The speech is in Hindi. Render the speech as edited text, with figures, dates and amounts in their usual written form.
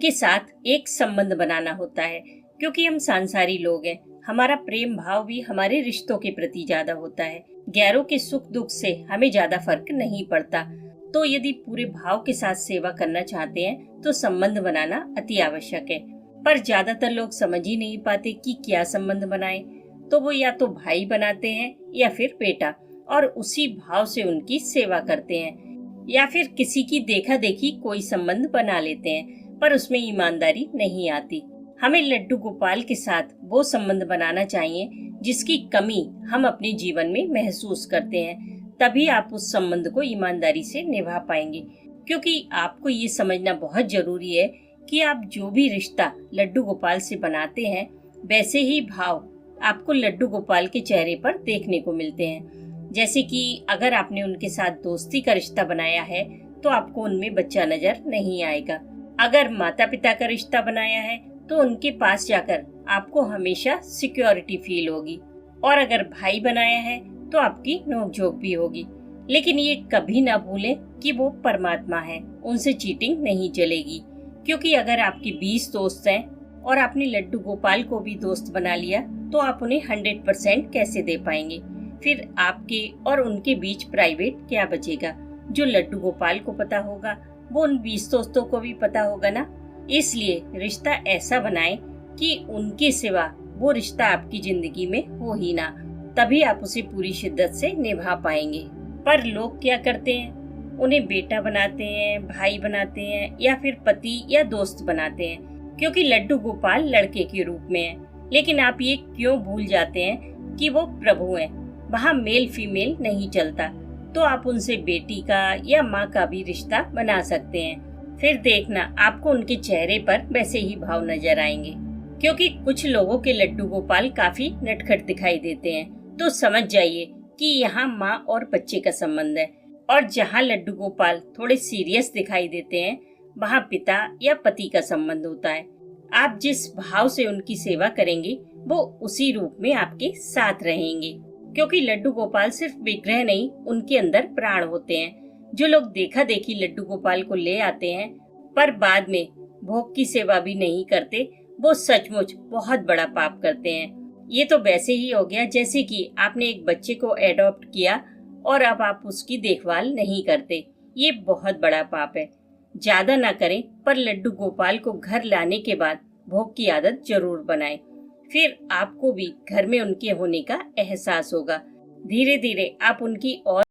उनके साथ एक संबंध बनाना होता है, क्योंकि हम सांसारी लोग हैं। हमारा प्रेम भाव भी हमारे रिश्तों के प्रति ज्यादा होता है। गैरों के सुख दुख से हमें ज्यादा फर्क नहीं पड़ता। तो यदि पूरे भाव के साथ सेवा करना चाहते हैं तो संबंध बनाना अति आवश्यक है। पर ज्यादातर लोग समझ ही नहीं पाते कि क्या संबंध बनाए। तो वो या तो भाई बनाते हैं या फिर बेटा, और उसी भाव से उनकी सेवा करते हैं, या फिर किसी की देखा देखी कोई संबंध बना लेते हैं, पर उसमें ईमानदारी नहीं आती। हमें लड्डू गोपाल के साथ वो संबंध बनाना चाहिए जिसकी कमी हम अपने जीवन में महसूस करते हैं। तभी आप उस संबंध को ईमानदारी से निभा पाएंगे। क्योंकि आपको ये समझना बहुत जरूरी है कि आप जो भी रिश्ता लड्डू गोपाल से बनाते हैं, वैसे ही भाव आपको लड्डू गोपाल के चेहरे पर देखने को मिलते हैं। जैसे कि अगर आपने उनके साथ दोस्ती का रिश्ता बनाया है तो आपको उनमें बच्चा नजर नहीं आएगा। अगर माता पिता का रिश्ता बनाया है तो उनके पास जाकर आपको हमेशा सिक्योरिटी फील होगी, और अगर भाई बनाया है तो आपकी नोकझोंक भी होगी। लेकिन ये कभी ना भूलें कि वो परमात्मा है, उनसे चीटिंग नहीं चलेगी। क्योंकि अगर आपके 20 दोस्त हैं और आपने लड्डू गोपाल को भी दोस्त बना लिया तो आप उन्हें 100% कैसे दे पाएंगे? फिर आपके और उनके बीच प्राइवेट क्या बचेगा? जो लड्डू गोपाल को पता होगा वो उन 20 दोस्तों को भी पता होगा ना। इसलिए रिश्ता ऐसा बनाएं कि उनके सिवा वो रिश्ता आपकी जिंदगी में हो ही ना, तभी आप उसे पूरी शिद्दत से निभा पाएंगे। पर लोग क्या करते हैं? उन्हें बेटा बनाते हैं, भाई बनाते हैं, या फिर पति या दोस्त बनाते हैं, क्योंकि लड्डू गोपाल लड़के के रूप में है। लेकिन आप ये क्यों भूल जाते हैं कि वो प्रभु हैं? वहाँ मेल फीमेल नहीं चलता। तो आप उनसे बेटी का या माँ का भी रिश्ता बना सकते हैं। फिर देखना आपको उनके चेहरे पर वैसे ही भाव नजर आएंगे। क्योंकि कुछ लोगों के लड्डू गोपाल काफी नटखट दिखाई देते हैं, तो समझ जाइए कि यहाँ माँ और बच्चे का संबंध है। और जहाँ लड्डू गोपाल थोड़े सीरियस दिखाई देते हैं, वहाँ पिता या पति का संबंध होता है। आप जिस भाव से उनकी सेवा करेंगे वो उसी रूप में आपके साथ रहेंगे। क्योंकि लड्डू गोपाल सिर्फ विग्रह नहीं, उनके अंदर प्राण होते हैं। जो लोग देखा देखी लड्डू गोपाल को ले आते हैं पर बाद में भोग की सेवा भी नहीं करते, वो सचमुच बहुत बड़ा पाप करते हैं। ये तो वैसे ही हो गया जैसे कि आपने एक बच्चे को एडॉप्ट किया और अब आप उसकी देखभाल नहीं करते। ये बहुत बड़ा पाप है। ज्यादा ना करें, पर लड्डू गोपाल को घर लाने के बाद भोग की आदत जरूर बनाएं। फिर आपको भी घर में उनके होने का एहसास होगा। धीरे धीरे आप उनकी और